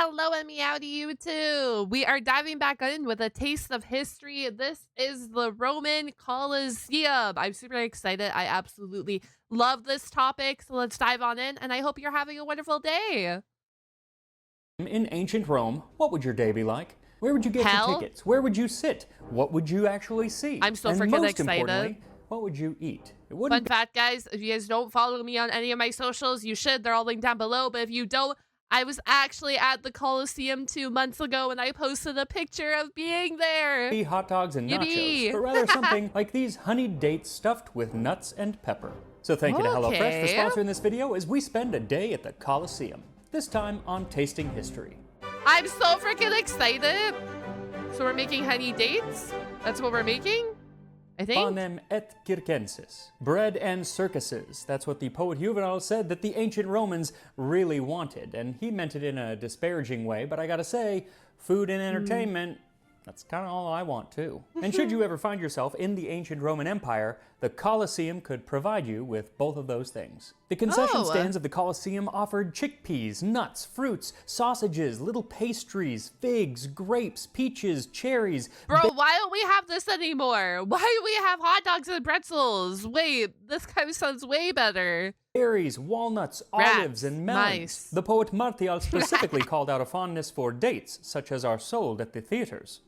Hello and meow to you too. We are diving back in with a taste of history. This is the Roman Colosseum. I'm super excited. I absolutely love this topic. So let's dive on in, and I hope you're having a wonderful day. In ancient Rome, what would your day be like? Where would you get your Hell, tickets? Where would you sit? What would you actually see? I'm so And freaking most excited. importantly, what would you eat? It Fun wouldn't fact, guys, if you guys don't follow me on any of my socials, you should. They're all linked down below. But if you don't, I was actually at the Colosseum 2 months ago and I posted a picture of being there. be hot dogs and nachos, Yippee. but rather something like these honeyed dates stuffed with nuts and pepper. So thank you to HelloFresh for Okay. sponsoring this video as we spend a day at the Colosseum, this time on tasting history. I'm so freaking excited. So we're making honey dates? That's what we're making? I think. Panem et circenses, bread and circuses. That's what the poet Juvenal said that the ancient Romans really wanted, and he meant it in a disparaging way, but I gotta say, food and entertainment, that's kind of all I want too. And should you ever find yourself in the ancient Roman Empire, the Colosseum could provide you with both of those things. The concession stands of the Colosseum offered chickpeas, nuts, fruits, sausages, little pastries, figs, grapes, peaches, cherries. Bro, why don't we have this anymore? Why do we have hot dogs and pretzels? Wait, this kind of sounds way better. Berries, walnuts, Rats, olives, and melons. mice. The poet Martial specifically called out a fondness for dates, such as are sold at the theaters.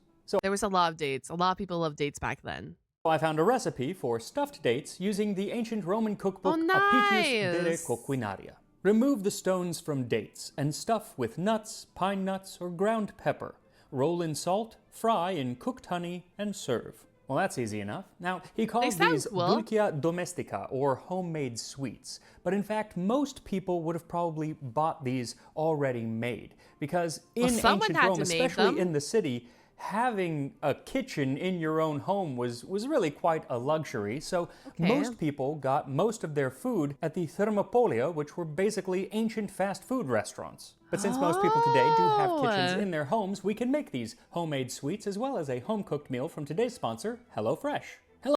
There was a lot of dates. A lot of people loved dates back then. I found a recipe for stuffed dates using the ancient Roman cookbook Apicius de nice. Coquinaria. Remove the stones from dates and stuff with nuts, pine nuts, or ground pepper. Roll in salt, fry in cooked honey, and serve. Well, that's easy enough. Now, he calls sound these cool. dulcia domestica, or homemade sweets. But in fact, most people would have probably bought these already made. Because in someone ancient had Rome, to make especially them. in the city, having a kitchen in your own home was really quite a luxury. So most people got most of their food at the Thermopolia, which were basically ancient fast food restaurants. But since most people today do have kitchens in their homes, we can make these homemade sweets as well as a home-cooked meal from today's sponsor, HelloFresh.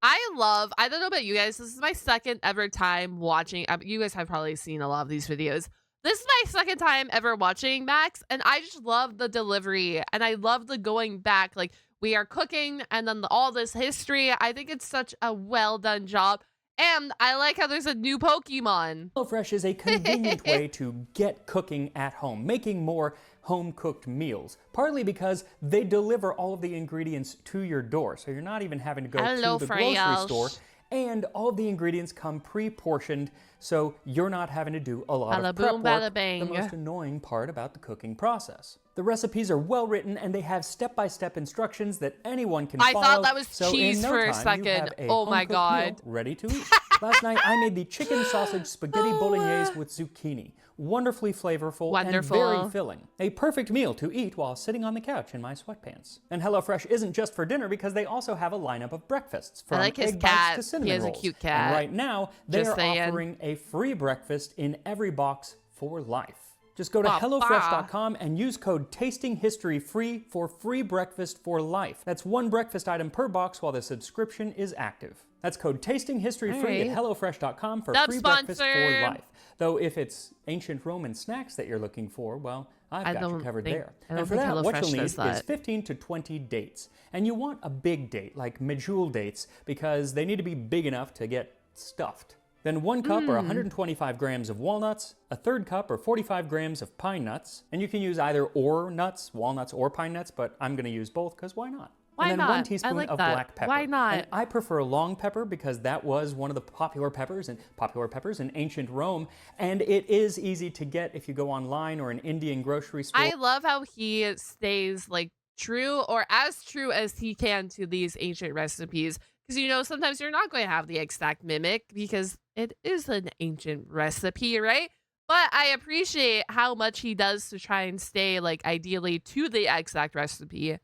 I don't know about you guys, this is my second ever time watching. You guys have probably seen a lot of these videos. This is my second time ever watching Max, and I just love the delivery, and I love the going back. Like, we are cooking, and then all this history. I think it's such a well-done job, and I like how there's a new Pokemon. HelloFresh is a convenient way to get cooking at home, making more home-cooked meals, partly because they deliver all of the ingredients to your door, so you're not even having to go Hello, to the grocery Fresh. store, and all of the ingredients come pre-portioned, so you're not having to do a lot Bada of prep boom, work, bada bang. the most annoying part about the cooking process. The recipes are well written, and they have step-by-step instructions that anyone can I follow. thought that was so cheese in no for a time, you second. have a Oh my home-cooked meal God. ready to eat. Last night, I made the chicken sausage spaghetti bolognese with zucchini. Wonderfully flavorful Wonderful. and very filling. A perfect meal to eat while sitting on the couch in my sweatpants. And HelloFresh isn't just for dinner because they also have a lineup of breakfasts from I like his egg bites cat. to cinnamon He has a rolls. cute cat. And right now, they Just are saying. offering a free breakfast in every box for life. Just go to Papa. HelloFresh.com and use code TASTINGHISTORYFREE for free breakfast for life. That's one breakfast item per box while the subscription is active. That's code TASTINGHISTORYFREE at HelloFresh.com for Dub free breakfast for sponsor. life. Though if it's ancient Roman snacks that you're looking for, well, I've got you covered there. I don't And for think that, what HelloFresh you'll need does is that. 15 to 20 dates. And you want a big date, like medjool dates, because they need to be big enough to get stuffed. Then 1 cup or 125 grams of walnuts, a third cup or 45 grams of pine nuts, and you can use either or nuts, walnuts or pine nuts, but I'm gonna use both because why not? Why and then not? 1 teaspoon I like of that. black pepper. Why not? And I prefer long pepper because that was one of the popular peppers in ancient Rome, and it is easy to get if you go online or an Indian grocery store. I love how he stays like true or as true as he can to these ancient recipes. Because, you know, sometimes you're not going to have the exact mimic because it is an ancient recipe, right? But I appreciate how much he does to try and stay like ideally to the exact recipe.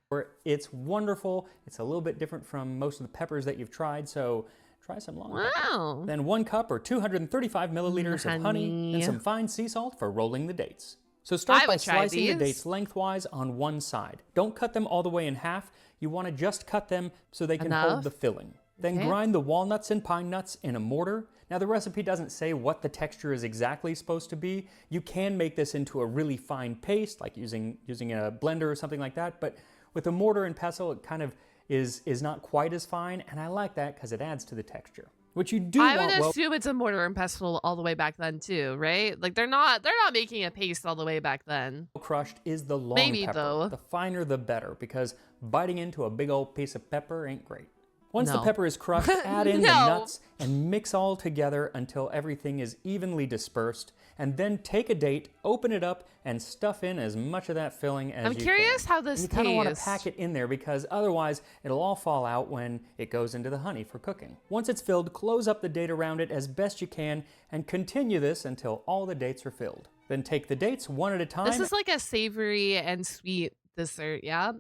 It's wonderful. It's a little bit different from most of the peppers that you've tried, so try some long pepper. Wow. Then 1 cup or 235 milliliters of honey Honey. and some fine sea salt for rolling the dates. So I start by would try slicing the these. dates lengthwise on one side. Don't cut them all the way in half. You want to just cut them so they can hold Enough? the filling. Then Okay. grind the walnuts and pine nuts in a mortar. Now the recipe doesn't say what the texture is exactly supposed to be. You can make this into a really fine paste, like using a blender or something like that, but with a mortar and pestle, it kind of is not quite as fine, and I like that because it adds to the texture. What you do I want would well assume it's a mortar and pestle all the way back then too, right? Like they're not making a paste all the way back then. crushed is the long Maybe pepper. though. The finer the better, because biting into a big old piece of pepper ain't great. Once the No. pepper is crushed, add in the No. nuts and mix all together until everything is evenly dispersed. And then take a date, open it up, and stuff in as much of that filling as I'm you curious can. how this You kind of want to tastes. pack it in there because otherwise it'll all fall out when it goes into the honey for cooking. Once it's filled, close up the date around it as best you can and continue this until all the dates are filled. Then take the dates one at a time. This is like a savory and sweet dessert, yeah?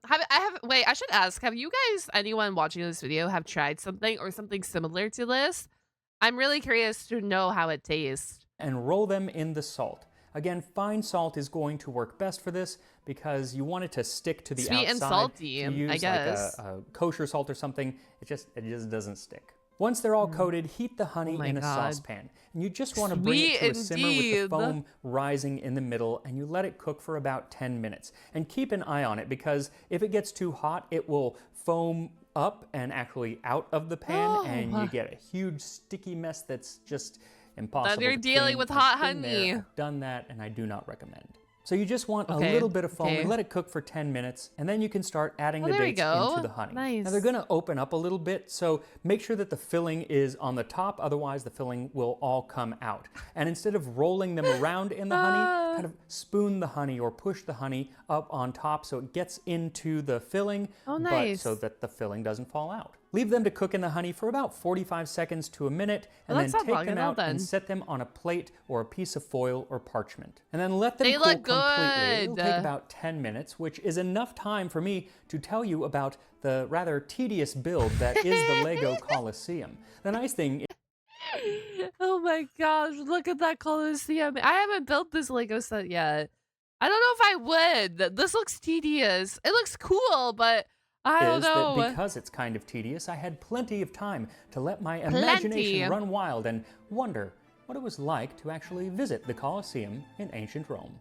Wait, I should ask, have you guys, anyone watching this video, have tried something or something similar to this? I'm really curious to know how it tastes. And roll them in the salt. Again, fine salt is going to work best for this because you want it to stick to the Sweet outside. and salty, If you use I guess. like a kosher salt or something, it just doesn't stick. Once they're all coated, heat the honey my in a God. saucepan. And you just want to bring it to a Sweet simmer with the indeed. foam rising in the middle, and you let it cook for about 10 minutes. And keep an eye on it because if it gets too hot, it will foam up and actually out of the pan, and you get a huge sticky mess that's just impossible you're to dealing clean. with I've hot been there, honey. I've done that, and I do not recommend. So you just want a Okay, little bit of foam okay. and let it cook for 10 minutes, and then you can start adding the there we dates go. into the honey. Nice. Now they're going to open up a little bit, so make sure that the filling is on the top, otherwise the filling will all come out. And instead of rolling them around in the honey, kind of spoon the honey or push the honey up on top so it gets into the filling, Oh, but nice. so that the filling doesn't fall out. Leave them to cook in the honey for about 45 seconds to a minute, and Well, then that's not take long them at all out then. and set them on a plate or a piece of foil or parchment. And then let them They cool look completely. It'll good. take about 10 minutes, which is enough time for me to tell you about the rather tedious build that is the Lego Colosseum. The nice thing Oh my gosh, look at that Colosseum. I haven't built this Lego set yet. I don't know if I would. This looks tedious. It looks cool, but I don't is that know. because it's kind of tedious, I had plenty of time to let my imagination run wild and wonder what it was like to actually visit the Colosseum in ancient Rome.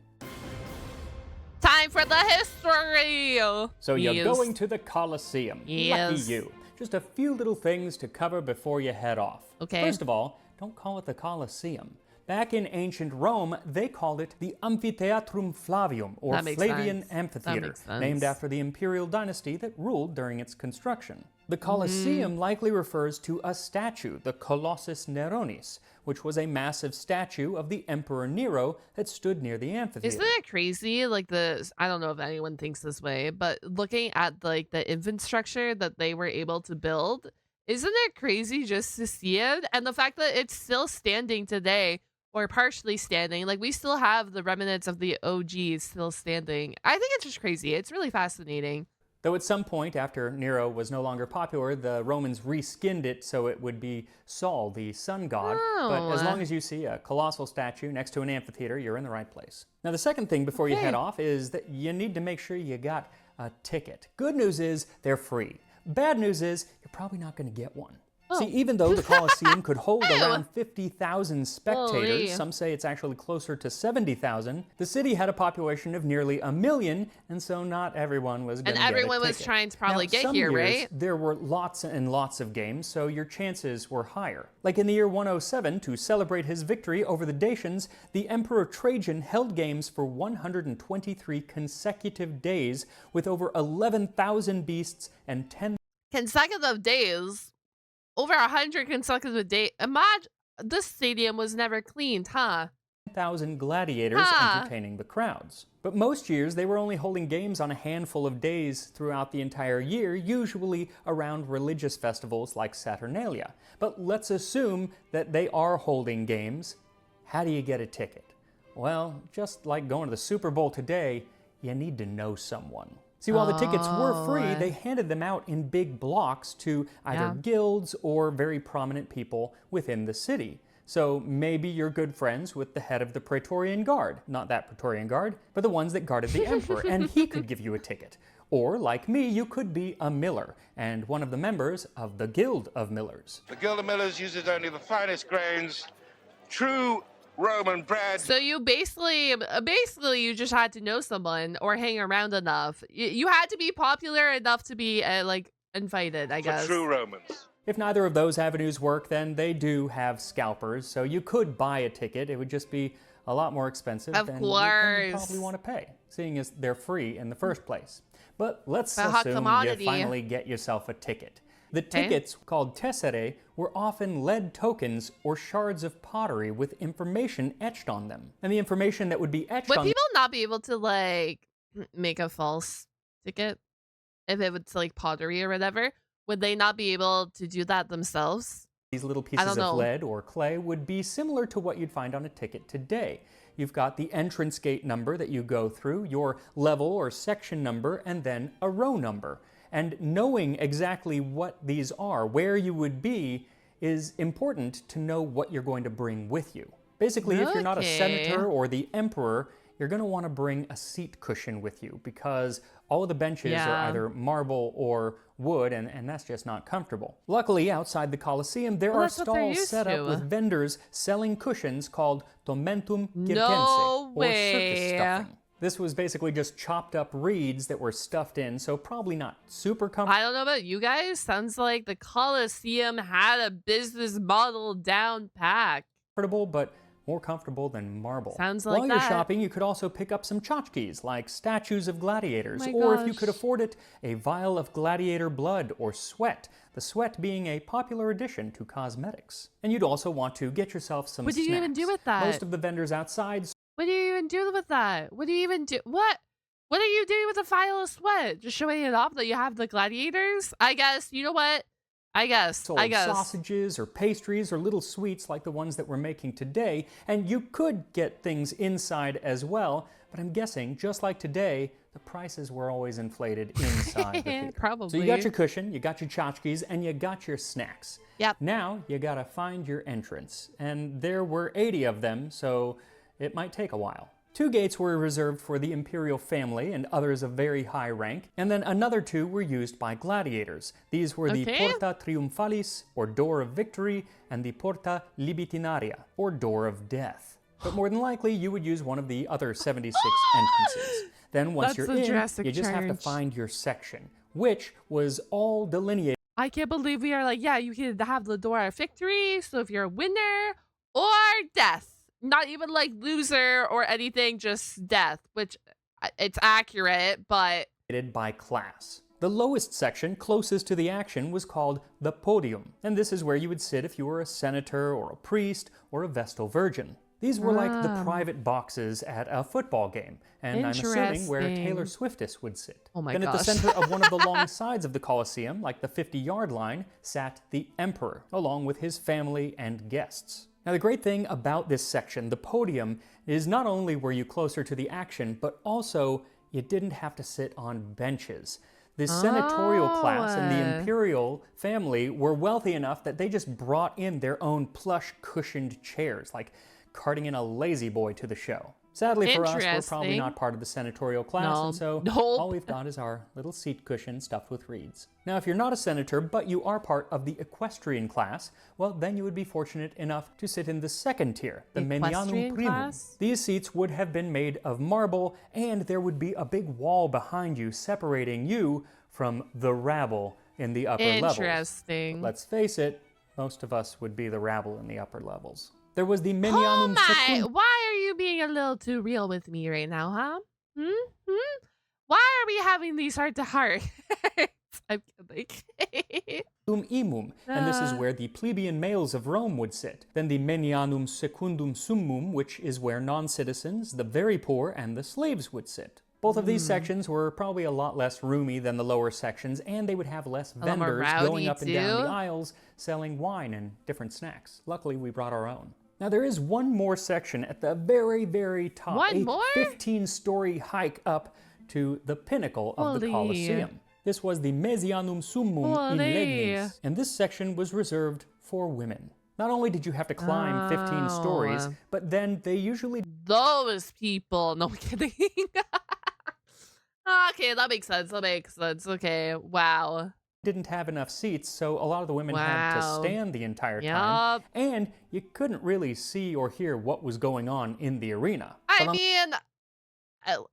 Time for the history. So you're Yes. going to the Colosseum. Lucky Yes. you. Just a few little things to cover before you head off. Okay. First of all, don't call it the Colosseum. Back in ancient Rome, they called it the Amphitheatrum Flavium, or That makes Flavian sense. That Amphitheater, makes sense. named after the imperial dynasty that ruled during its construction. The Colosseum likely refers to a statue, the Colossus Neronis, which was a massive statue of the Emperor Nero that stood near the amphitheater. Isn't it crazy? Like I don't know if anyone thinks this way, but looking at like the infrastructure that they were able to build, isn't it crazy just to see it? And the fact that it's still standing today, or partially standing, like we still have the remnants of the OGs still standing. I think it's just crazy. It's really fascinating. Though at some point, after Nero was no longer popular, the Romans reskinned it so it would be Sol, the sun god. But as long as you see a colossal statue next to an amphitheater, you're in the right place. Now the second thing before you head off is that you need to make sure you got a ticket. Good news is they're free. Bad news is you're probably not going to get one. See, even though the Colosseum could hold around 50,000 spectators, Holy. some say it's actually closer to 70,000, the city had a population of nearly 1 million, and so not everyone was going to And get a everyone was ticket. trying to probably Now, get some here, years, right? there were lots and lots of games, so your chances were higher. Like in the year 107, to celebrate his victory over the Dacians, the Emperor Trajan held games for 123 consecutive days with over 11,000 beasts and 10,000 Consecutive days, over 100 consecutive days. Imagine this stadium was never cleaned, huh? gladiators Huh. entertaining the crowds. But most years, they were only holding games on a handful of days throughout the entire year, usually around religious festivals like Saturnalia. But let's assume that they are holding games. How do you get a ticket? Well, just like going to the Super Bowl today, you need to know someone. See, while the tickets were free, they handed them out in big blocks to either guilds or very prominent people within the city. So maybe you're good friends with the head of the Praetorian Guard. Not that Praetorian Guard, but the ones that guarded the emperor, and he could give you a ticket. Or, like me, you could be a miller, and one of the members of the Guild of Millers. The Guild of Millers uses only the finest grains, true Roman bread. So you basically you just had to know someone or hang around enough. You had to be popular enough to be like invited, I guess. For true Romans. If neither of those avenues work, then they do have scalpers, so you could buy a ticket. It would just be a lot more expensive than you probably want to pay, seeing as they're free in the first place. But let's assume you finally get yourself a ticket. The tickets, called tesserae, were often lead tokens or shards of pottery with information etched on them. And the information that would be etched on... Would people not be able to, like, make a false ticket if it was, like, pottery or whatever? Would they not be able to do that themselves? These little pieces of lead or clay would be similar to what you'd find on a ticket today. You've got the entrance gate number that you go through, your level or section number, and then a row number. And knowing exactly what these are, where you would be, is important to know what you're going to bring with you. Basically, if you're not a senator or the emperor, you're going to want to bring a seat cushion with you because all of the benches are either marble or wood, and that's just not comfortable. Luckily, outside the Colosseum, there are stalls set up with vendors selling cushions called tomentum circense, or circus stuffing. This was basically just chopped up reeds that were stuffed in, so probably not super comfortable. I don't know about you guys. Sounds like the Colosseum had a business model down packed. But more comfortable than marble. Sounds like While you're shopping, you could also pick up some tchotchkes, like statues of gladiators, or if you could afford it, a vial of gladiator blood or sweat, the sweat being a popular addition to cosmetics. And you'd also want to get yourself some snacks. What do you even do with that? Most of the vendors outside... What do you even do with that? What do you even do? What? What are you doing with a vial of sweat? Just showing it off that you have the gladiators? I guess, you know what? I guess. Sausages or pastries or little sweets like the ones that we're making today, and you could get things inside as well, but I'm guessing, just like today, the prices were always inflated inside the theater. Probably. So you got your cushion, you got your tchotchkes, and you got your snacks. Yep. Now you gotta find your entrance, and there were 80 of them, so it might take a while. 2 gates were reserved for the imperial family and others of very high rank, and then another 2 were used by gladiators. These were the Porta Triumphalis, or Door of Victory, and the Porta Libitinaria, or Door of Death. But more than likely, you would use one of the other 76 entrances. Then once you're in, you just have to find your section, which was all delineated. I can't believe we are like, yeah, you can have the Door of Victory, so if you're a winner, or death. Not even like loser or anything, just death, which it's accurate, but... by class. The lowest section, closest to the action, was called the podium, and this is where you would sit if you were a senator or a priest or a Vestal Virgin. These were like the private boxes at a football game, and I'm assuming where Taylor Swiftess would sit. Oh my gosh. Then at the center of one of the long sides of the Colosseum, like the 50-yard line, sat the emperor, along with his family and guests. Now the great thing about this section, the podium, is not only were you closer to the action, but also you didn't have to sit on benches. The senatorial class and the imperial family were wealthy enough that they just brought in their own plush cushioned chairs, like carting in a lazy boy to the show. Sadly for us, we're probably not part of the senatorial class, and so all we've got is our little seat cushion stuffed with reeds. Now, if you're not a senator, but you are part of the equestrian class, well, then you would be fortunate enough to sit in the second tier, the Menianum Primum. These seats would have been made of marble, and there would be a big wall behind you separating you from the rabble in the upper levels. Interesting. Let's face it, most of us would be the rabble in the upper levels. There was the Menianum Secundum. Why are you being a little too real with me right now, huh? Why are we having these heart-to-heart? I'm kidding. Imum, and this is where the plebeian males of Rome would sit. Then the Menianum Secundum Summum, which is where non-citizens, the very poor, and the slaves would sit. Both of these sections were probably a lot less roomy than the lower sections, and they would have less vendors going up and down the aisles selling wine and different snacks. Luckily, we brought our own. Now, there is one more section at the very, very top. One more? 15-story hike up to the pinnacle of the Colosseum. This was the Mesianum Summum in Legnis, and this section was reserved for women. Not only did you have to climb 15 stories, Oh. but then they usually Those people. No, I'm kidding. Okay, that makes sense. That makes sense. Okay. Wow. didn't have enough seats, so a lot of the women had to Wow. stand the entire time, Yup. and you couldn't really see or hear what was going on in the arena. I But on mean,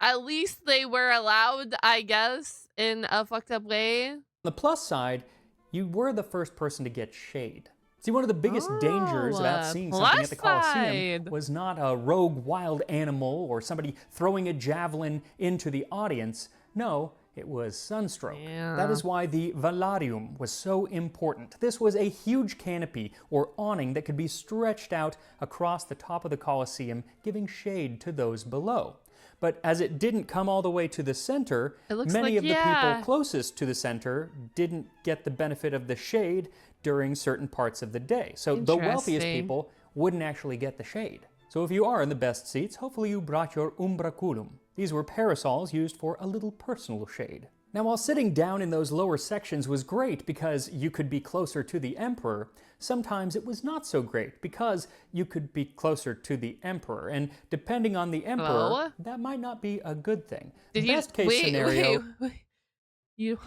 at least they were allowed, I guess, in a fucked up way. the plus side, you were the first person to get shade. See, one of the biggest dangers about seeing something Plus at the Colosseum side. was not a rogue wild animal or somebody throwing a javelin into the audience. No, it was sunstroke. That Yeah. is why the velarium was so important. This was a huge canopy or awning that could be stretched out across the top of the Colosseum, giving shade to those below. But as it didn't come all the way to the center, It looks many like, of the people closest to the center didn't get the benefit of the shade during certain parts of the day. So the wealthiest Interesting. people wouldn't actually get the shade. So if you are in the best seats, hopefully you brought your umbraculum. These were parasols used for a little personal shade. Now, while sitting down in those lower sections was great because you could be closer to the emperor, sometimes it was not so great because you could be closer to the emperor. And depending on the emperor, Hello? that might not be a good thing. Did you Best case scenario, wait. You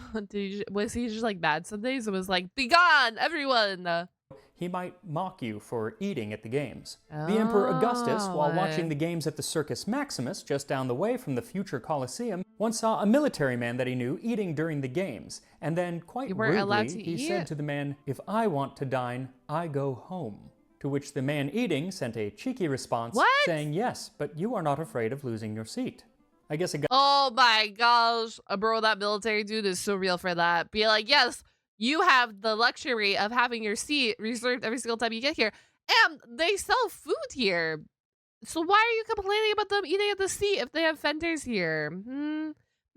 was he just like bad some days? It was like, be gone, everyone. he might mock you for eating at the games. The Emperor Augustus, while watching the games at the Circus Maximus, just down the way from the future Colosseum, once saw a military man that he knew eating during the games. And then, quite You weren't allowed rudely, to he eat? said to the man, "If I want to dine, I go home." To which the man eating sent a cheeky response, What? saying, "Yes, but you are not afraid of losing your seat." I guess it got Oh my gosh, bro, that military dude is so real for that. Be like, yes, you have the luxury of having your seat reserved every single time you get here, and they sell food here. So why are you complaining about them eating at the seat if they have vendors here?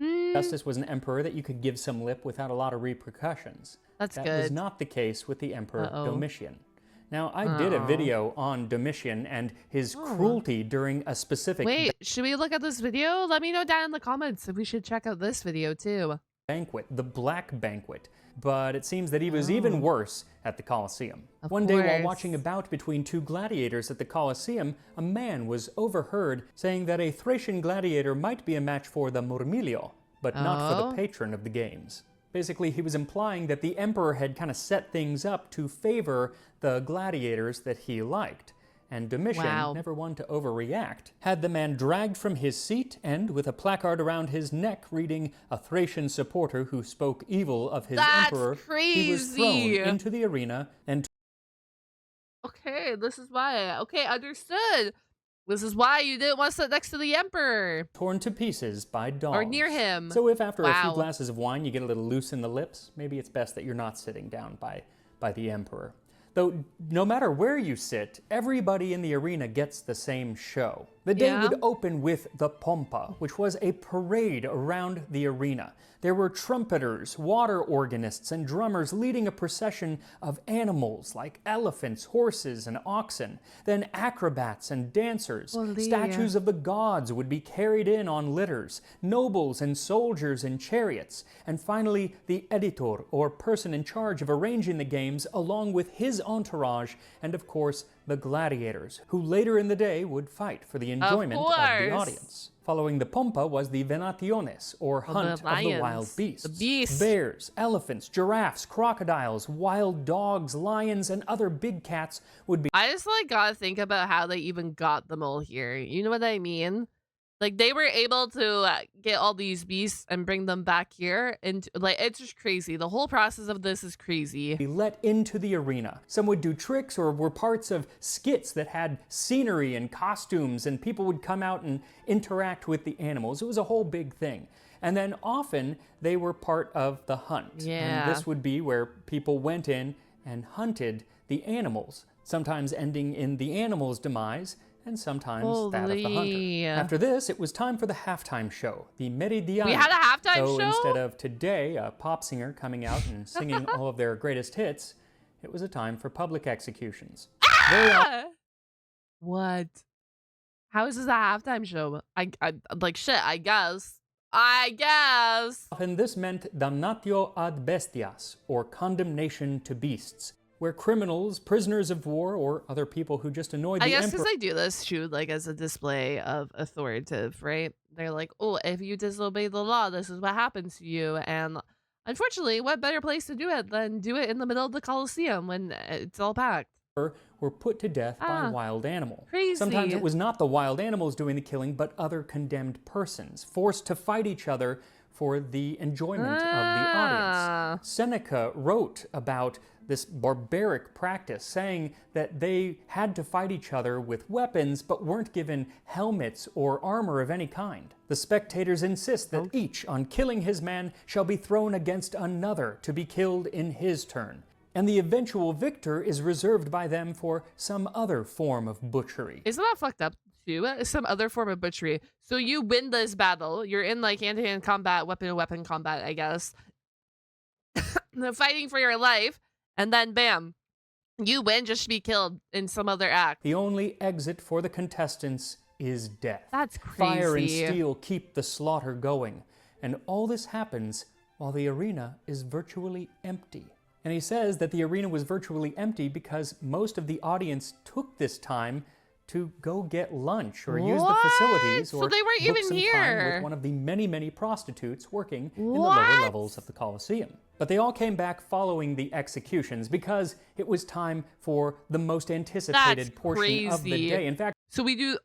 Augustus was an emperor that you could give some lip without a lot of repercussions. That's That good. was not the case with the Emperor Uh-oh. Domitian. Now, I did a video on Domitian and his cruelty during a specific Wait, should we look at this video? Let me know down in the comments if we should check out this video too. banquet, the Black Banquet. But it seems that he was even worse at the Colosseum. One day, while course. watching a bout between two gladiators at the Colosseum, a man was overheard saying that a Thracian gladiator might be a match for the Murmillo, but not for the patron of the games. Basically, he was implying that the emperor had kind of set things up to favor the gladiators that he liked. And Domitian, Wow. never one to overreact, had the man dragged from his seat and, with a placard around his neck reading "A Thracian supporter who spoke evil of his That's emperor," he was thrown crazy. into the arena and Okay, this is why. Okay, understood. This is why you didn't want to sit next to the emperor torn to pieces by dogs. or near him. So if after a few Wow. glasses of wine you get a little loose in the lips, maybe it's best that you're not sitting down by the emperor. Though no matter where you sit, everybody in the arena gets the same show. The day Yeah. would open with the pompa, which was a parade around the arena. There were trumpeters, water organists, and drummers leading a procession of animals like elephants, horses, and oxen. Then acrobats and dancers. Holy. Statues of the gods would be carried in on litters, nobles and soldiers in chariots, and finally the editor, or person in charge of arranging the games, along with his entourage, and of course the gladiators, who later in the day would fight for the enjoyment of the course. audience. Following the pompa was the venationes, or hunt of the lions, wild the beasts. beasts. Bears, elephants, giraffes, crocodiles, wild dogs, lions, and other big cats would be I just like gotta think about how they even got them all here. You know what I mean? Like they were able to get all these beasts and bring them back here, and like it's just crazy. The whole process of this is crazy. let into the arena. Some would do tricks or were parts of skits that had scenery and costumes, and people would come out and interact with the animals. It was a whole big thing. And then often they were part of the hunt. Yeah. And this would be where people went in and hunted the animals, sometimes ending in the animal's demise and sometimes that of the hunter. Holy. After this, it was time for the halftime show, the Meridian. We had a halftime So show? instead of today, a pop singer coming out and singing all of their greatest hits, it was a time for public executions. Very Ah! What? How is this a halftime show? I like shit. I guess. often this meant damnatio ad bestias, or condemnation to beasts. where criminals, prisoners of war, or other people who just annoyed I the guess emperor. because they do this too, like as a display of authoritative, right? They're like, oh, if you disobey the law, this is what happens to you. And unfortunately, what better place to do it than do it in the middle of the Colosseum when it's all packed? Were put to death by Ah, wild animal. crazy. Sometimes it was not the wild animals doing the killing, but other condemned persons, forced to fight each other for the enjoyment of the audience. Seneca wrote about this barbaric practice, saying that they had to fight each other with weapons, but weren't given helmets or armor of any kind. The spectators insist that each, on killing his man, shall be thrown against another to be killed in his turn, and the eventual victor is reserved by them for some other form of butchery. Isn't that fucked up too? Some other form of butchery. So you win this battle. You're in like hand-to-hand combat, weapon-to-weapon combat, I guess. Fighting for your life. And then bam, you win just to be killed in some other act. The only exit for the contestants is death. That's crazy. Fire and steel keep the slaughter going. And all this happens while the arena is virtually empty. And he says that the arena was virtually empty because most of the audience took this time to go get lunch or use the facilities or so they weren't book even some time here. with one of the many, many prostitutes working in the lower levels of the Colosseum. But they all came back following the executions because it was time for the most anticipated portion of the day. In fact, so we do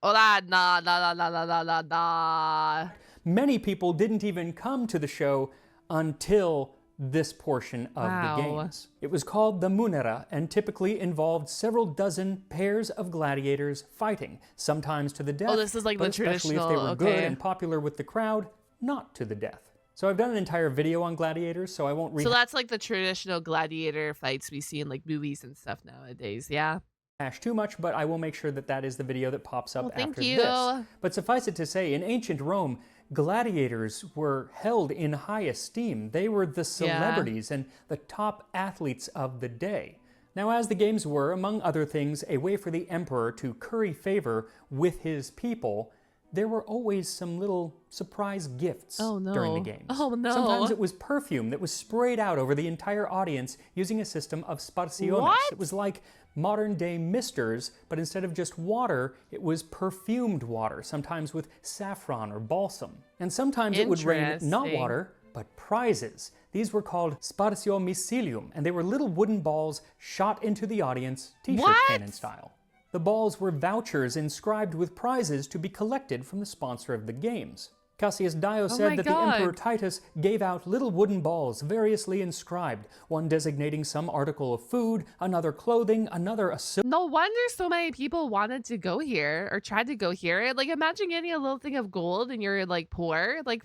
many people didn't even come to the show until this portion of the games. It was called the Munera and typically involved several dozen pairs of gladiators fighting, sometimes to the death. Oh, this is like but the especially traditional, if they were good and popular with the crowd, not to the death. So I've done an entire video on gladiators, so I won't So that's like the traditional gladiator fights we see in like movies and stuff nowadays, yeah? rehash too much, but I will make sure that that is the video that pops up thank after you. this. But suffice it to say, in ancient Rome, gladiators were held in high esteem. They were the celebrities and the top athletes of the day. Now, as the games were, among other things, a way for the emperor to curry favor with his people, there were always some little surprise gifts during the games. Oh no. Sometimes it was perfume that was sprayed out over the entire audience using a system of sparsiones. What? It was like modern-day misters, but instead of just water, it was perfumed water, sometimes with saffron or balsam. And sometimes it would rain not water, but prizes. These were called sparsio micilium, and they were little wooden balls shot into the audience, t-shirt cannon style. The balls were vouchers inscribed with prizes to be collected from the sponsor of the games. Cassius Dio said that the Emperor Titus gave out little wooden balls variously inscribed, one designating some article of food, another clothing, another a silver. No wonder so many people wanted to go here or tried to go here. Like, imagine getting a little thing of gold and you're like poor. Like,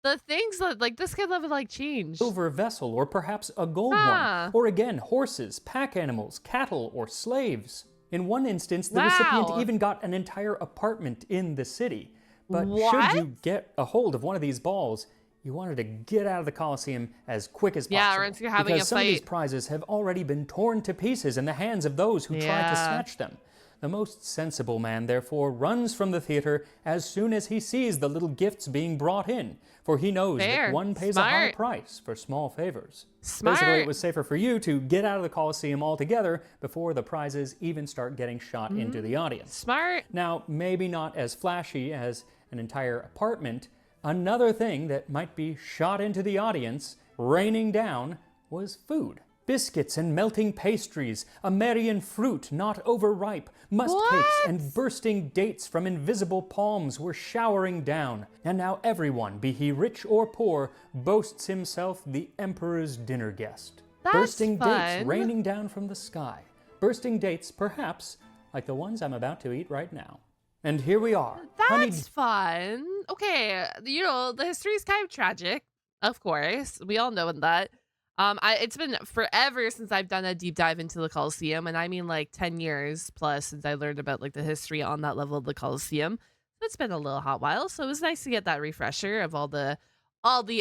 the things that, like, this kind of like change. Silver vessel, or perhaps a gold one. Or again, horses, pack animals, cattle, or slaves. In one instance, the recipient even got an entire apartment in the city. But should you get a hold of one of these balls, you wanted to get out of the Colosseum as quick as possible. Yeah, or if you're having because a some fight. of these prizes have already been torn to pieces in the hands of those who tried to snatch them. The most sensible man, therefore, runs from the theater as soon as he sees the little gifts being brought in, for he knows that one pays a high price for small favors. Basically, it was safer for you to get out of the Colosseum altogether before the prizes even start getting shot into the audience. Smart. Now, maybe not as flashy as an entire apartment, another thing that might be shot into the audience, raining down, was food. Biscuits and melting pastries, Amerian fruit not overripe, musk cakes and bursting dates from invisible palms were showering down. And now everyone, be he rich or poor, boasts himself the emperor's dinner guest. Bursting dates raining down from the sky. Bursting dates, perhaps, like the ones I'm about to eat right now. And here we are. That's fun. Okay, you know, the history is kind of tragic, of course. We all know that. It's been forever since I've done a deep dive into the Colosseum, and I mean like 10 years plus since I learned about like the history on that level of the Colosseum. So it's been a little hot while, so it was nice to get that refresher of all the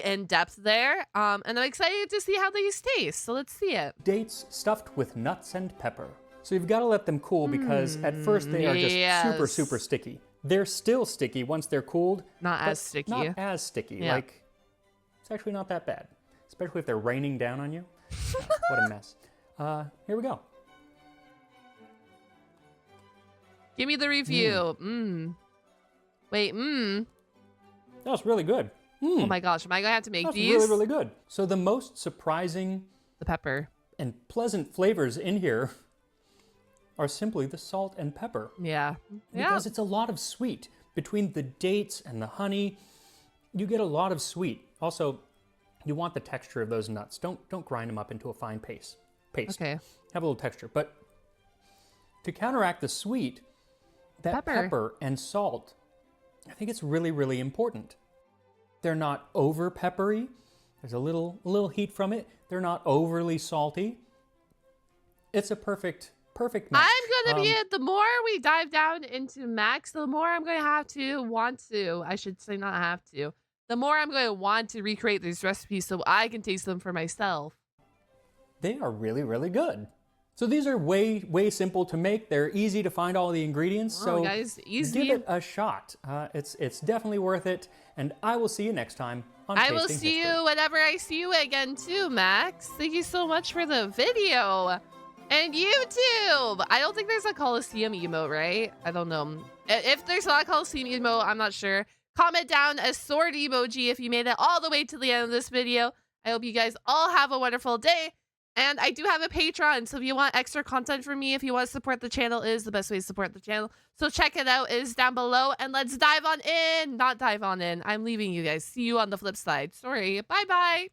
in-depth there. And I'm excited to see how these taste, so let's see it. Dates stuffed with nuts and pepper. So you've got to let them cool because at first they are just super, super sticky. They're still sticky once they're cooled. Not as sticky. Not as sticky. Like, it's actually not that bad. Especially if they're raining down on you. What a mess. Here we go. Give me the review. Wait, That was really good. Oh my gosh, am I gonna have to make That's these? really, really good. So the most surprising The pepper. and pleasant flavors in here are simply the salt and pepper. Yeah. Because it's a lot of sweet. Between the dates and the honey, you get a lot of sweet. Also, you want the texture of those nuts. Don't grind them up into a fine paste. Okay. Have a little texture. But to counteract the sweet, that pepper and salt, I think it's really, really important. They're not over peppery. There's a little heat from it. They're not overly salty. It's a perfect match. I'm gonna be the more we dive down into Max, the more I'm gonna I should say not have to. The more I'm going to want to recreate these recipes so I can taste them for myself. They are really, really good. So these are way, way simple to make. They're easy to find all the ingredients. So guys, easy. give it a shot. It's definitely worth it. And I will see you next time on I Tasting will see History. you whenever I see you again too, Max. Thank you so much for the video. And YouTube. I don't think there's a Colosseum emote, right? I don't know. If there's not a Colosseum emote, I'm not sure. Comment down a sword emoji if you made it all the way to the end of this video. I hope you guys all have a wonderful day. And I do have a Patreon, so if you want extra content from me, if you want to support the channel, is the best way to support the channel. So check it out, it is down below, and let's dive on in. Not dive on in. I'm leaving you guys. See you on the flip side. Sorry. Bye-bye.